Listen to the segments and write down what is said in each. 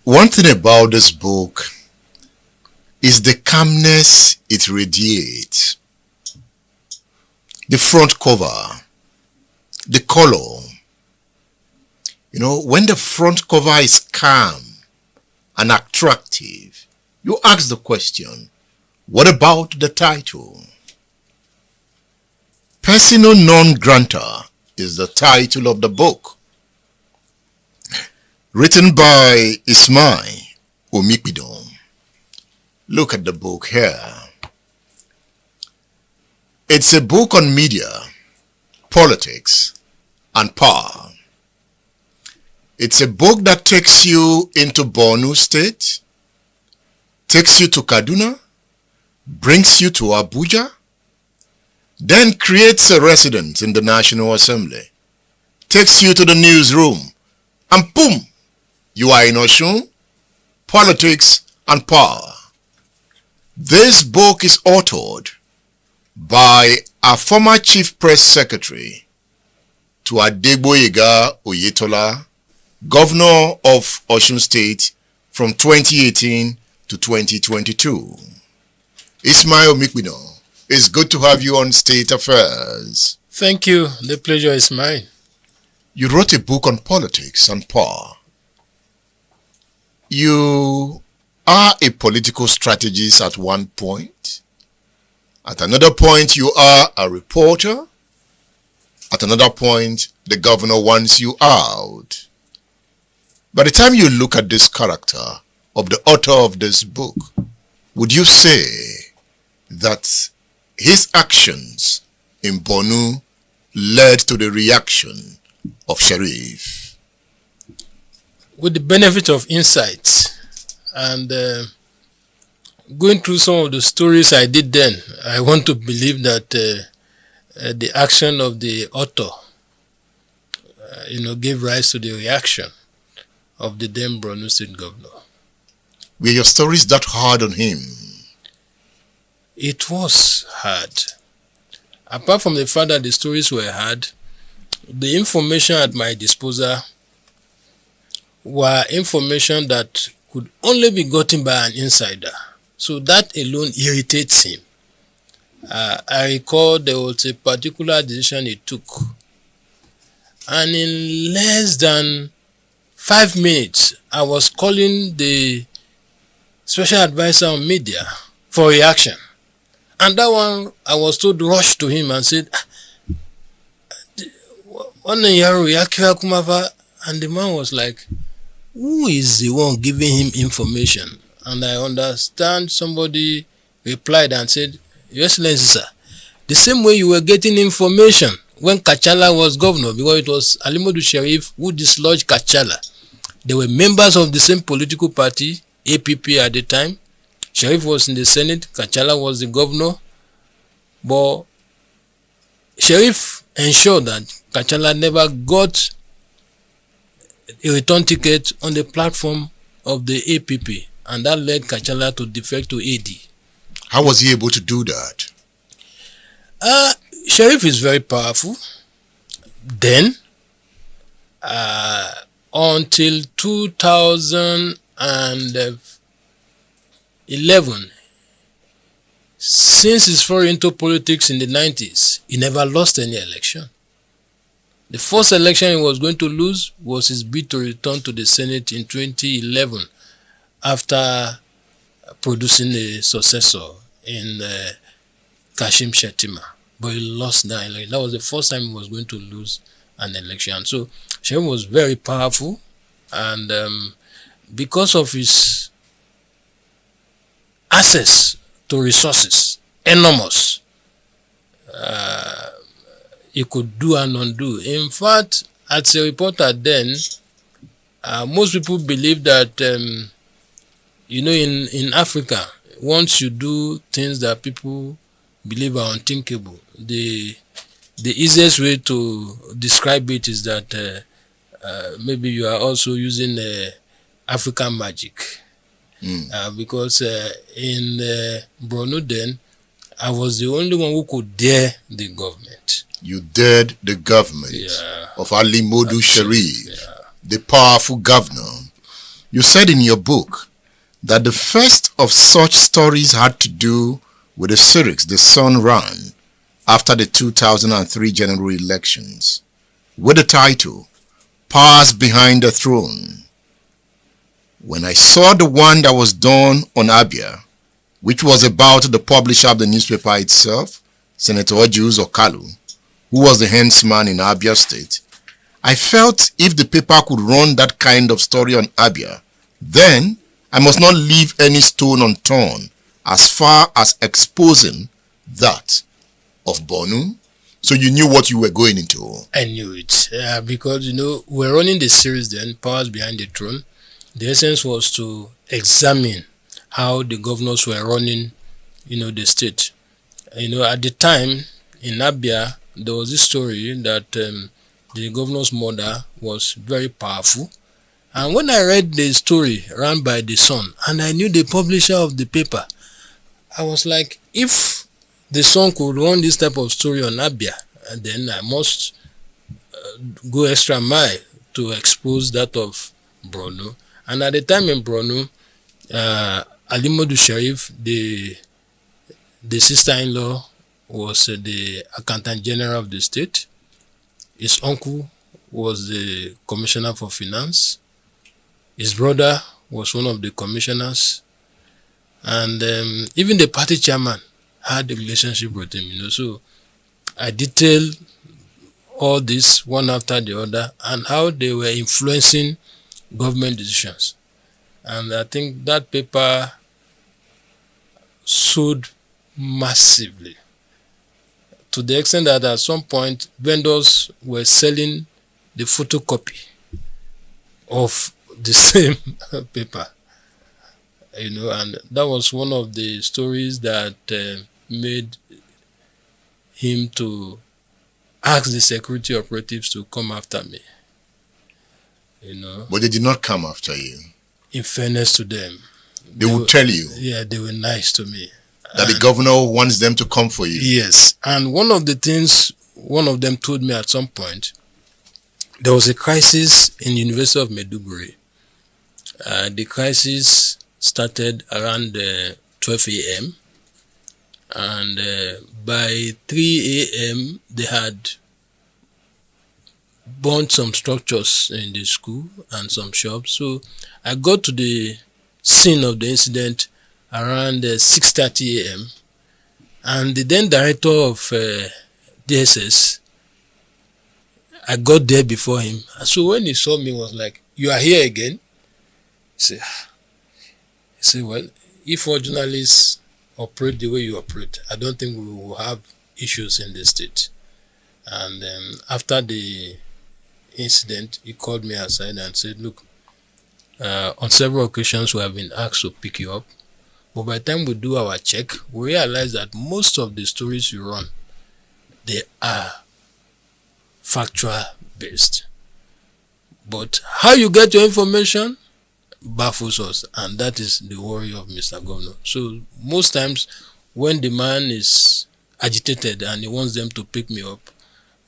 One thing about this book is the calmness it radiates. The front cover, the color. When the front cover is calm and attractive, you ask the question, what about the title? Persona non grata is the title of the book. Written by Ismail Omipidan. Look at the book here. It's a book on media, politics, and power. It's a book that takes you into Borno State, takes you to Kaduna, brings you to Abuja, then creates a residence in the National Assembly, takes you to the newsroom, and boom! You are in Osun, politics, and power. This book is authored by a former Chief Press Secretary to Adegboyega Oyetola, Governor of Osun State from 2018 to 2022. Ismail Omipidan, it's good to have you on State Affairs. Thank you. The pleasure is mine. You wrote a book on politics and power. You are a political strategist at one point. At another point, you are a reporter. At another point, the governor wants you out. By the time you look at this character of the author of this book, would you say that his actions in Borno led to the reaction of Sheriff? With the benefit of insight and going through some of the stories I did then, I want to believe that the action of the author, gave rise to the reaction of the then Borno State governor. Were your stories that hard on him? It was hard. Apart from the fact that the stories were hard, the information at my disposal were information that could only be gotten by an insider. So that alone irritates him. I recall there was a particular decision he took, and in less than 5 minutes, I was calling the special advisor on media for reaction. And that one, I was told to rush to him and said, and the man was like, who is the one giving him information? And I understand somebody replied and said, Your Excellency, sir, the same way you were getting information when Kachala was governor, because it was Modu Sheriff who dislodged Kachala. They were members of the same political party, APP at the time. Sheriff was in the Senate, Kachala was the governor. But Sheriff ensured that Kachala never got a return ticket on the platform of the APP, and that led Kachala to defect to AD. How was he able to do that? Sheriff is very powerful. Then, until 2011, since his foray into politics in the 90s, he never lost any election. The first election he was going to lose was his bid to return to the Senate in 2011 after producing a successor in Kashim Shettima. But he lost that election. That was the first time he was going to lose an election. So Shem was very powerful, and because of his access to resources, enormous, he could do and undo. In fact, as a reporter then, most people believe that, in Africa, once you do things that people believe are unthinkable, the easiest way to describe it is that maybe you are also using African magic. Because in Borno then, I was the only one who could dare the government. You dared the government of Ali Modu Sharif, the powerful governor. You said in your book that the first of such stories had to do with the series the Sun ran after the 2003 general elections, with the title, Powers Behind the Throne. When I saw the one that was done on Abia, which was about the publisher of the newspaper itself, Senator Ojus Okalu, who was the henchman in Abia State, I felt if the paper could run that kind of story on Abia, then I must not leave any stone unturned as far as exposing that of Borno. So you knew what you were going into. I knew it. Because, we're running the series then, Powers Behind the Throne. The essence was to examine how the governors were running, the state. At the time, in Abia, there was this story that the governor's mother was very powerful. And when I read the story run by the Sun, and I knew the publisher of the paper, I was like, if the Sun could run this type of story on Abia, then I must go extra mile to expose that of Borno. And at the time in Borno, Ali Modu Sheriff, the sister-in-law, was the accountant general of the state. His uncle was the commissioner for finance. His brother was one of the commissioners. And even the party chairman had a relationship with him, So I detailed all this one after the other and how they were influencing government decisions. And I think that paper sold massively, to the extent that at some point vendors were selling the photocopy of the same paper, and that was one of the stories that made him to ask the security operatives to come after me. But they did not come after you. In fairness to them, they would tell you. Yeah, they were nice to me. That the governor wants them to come for you. Yes. And one of the things one of them told me at some point, there was a crisis in the University of Maiduguri. The crisis started around 12 a.m. and by 3 a.m. they had burnt some structures in the school and some shops. So I got to the scene of the incident around 6:30 a.m. and the then director of DSS, I got there before him. And so when he saw me, he was like, "You are here again?" He said, "Well, if all journalists operate the way you operate, I don't think we will have issues in the state." And after the incident, he called me aside and said, "Look, on several occasions we have been asked to pick you up, but by the time we do our check, we realize that most of the stories you run, they are factual based. But how you get your information baffles us, and that is the worry of Mr. Governor. So most times when the man is agitated and he wants them to pick me up,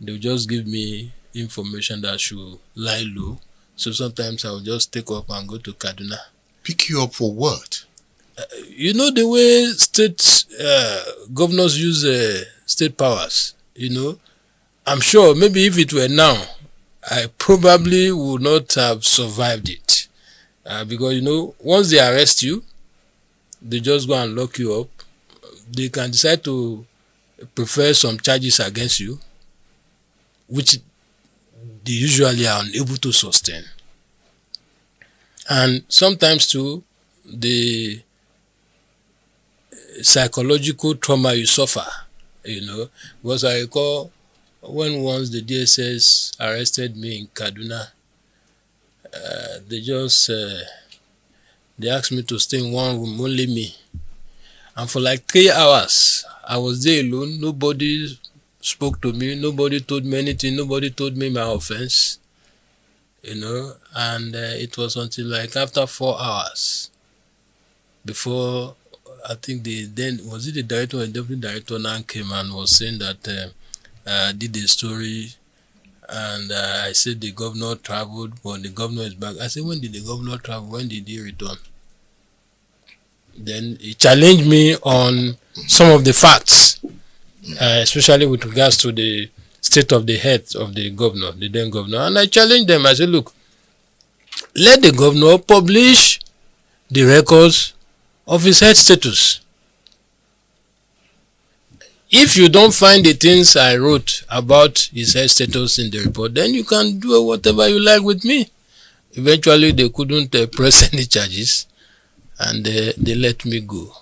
they'll just give me information that should lie low. So sometimes I'll just take off and go to Kaduna." Pick you up for what? You know the way state governors use state powers, I'm sure maybe if it were now, I probably would not have survived it. Because, once they arrest you, they just go and lock you up. They can decide to prefer some charges against you, which they usually are unable to sustain. And sometimes too, the psychological trauma you suffer, because I recall when once the DSS arrested me in Kaduna, they asked me to stay in one room, only me. And for like 3 hours, I was there alone. Nobody spoke to me. Nobody told me anything. Nobody told me my offense. And it was until like after 4 hours before I think the director or deputy director now came and was saying that did a story And I said the governor traveled, but the governor is back. I said, when did the governor travel? When did he return? Then he challenged me on some of the facts, especially with regards to the state of the health of the governor, the then governor. And I challenged them. I said, look, let the governor publish the records of his health status. If you don't find the things I wrote about his health status in the report, then you can do whatever you like with me. Eventually, they couldn't press any charges, and they let me go.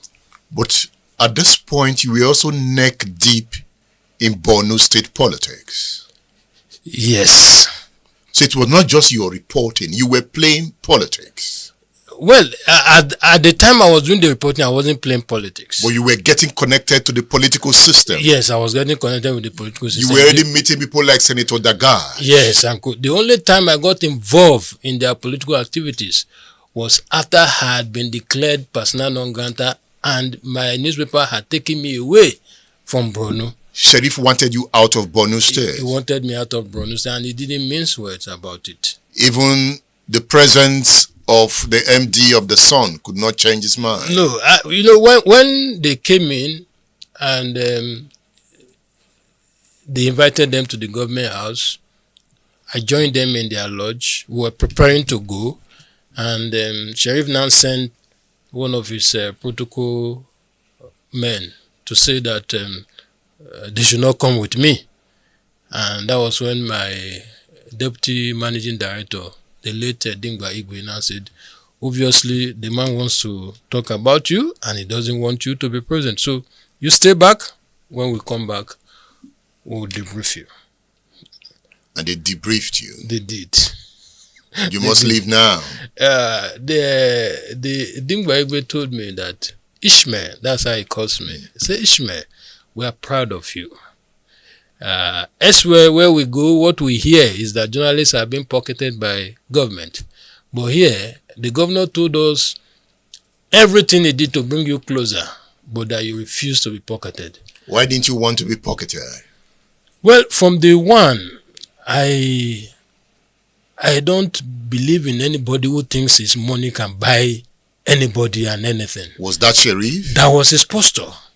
But at this point, you were also neck deep in Borno State politics. Yes. So it was not just your reporting, you were playing politics. Well, at the time I was doing the reporting, I wasn't playing politics. But you were getting connected to the political system. Yes, I was getting connected with the political system. You were already meeting people like Senator Dagar. Yes, and the only time I got involved in their political activities was after I had been declared persona non grata and my newspaper had taken me away from Borno. Sheriff wanted you out of Borno State. He wanted me out of Borno State, and he didn't mince words about it. Even the presence of the MD of the Sun could not change his mind. No, when they came in and they invited them to the government house, I joined them in their lodge. We were preparing to go, and Sheriff now sent one of his protocol men to say that they should not come with me. And that was when my deputy managing director, the late Dingba Igwe, now said, obviously the man wants to talk about you and he doesn't want you to be present. So you stay back. When we come back, we'll debrief you. And they debriefed you? They did. You must leave now. The Dingba Igwe told me that, Ismail, that's how he calls me. He said, Ismail, we are proud of you. Elsewhere where we go, what we hear is that journalists are being pocketed by government. But here, the governor told us everything he did to bring you closer, but that you refuse to be pocketed. Why didn't you want to be pocketed? Well, from day one, I don't believe in anybody who thinks his money can buy anybody and anything. Was that Sheriff? That was his posture.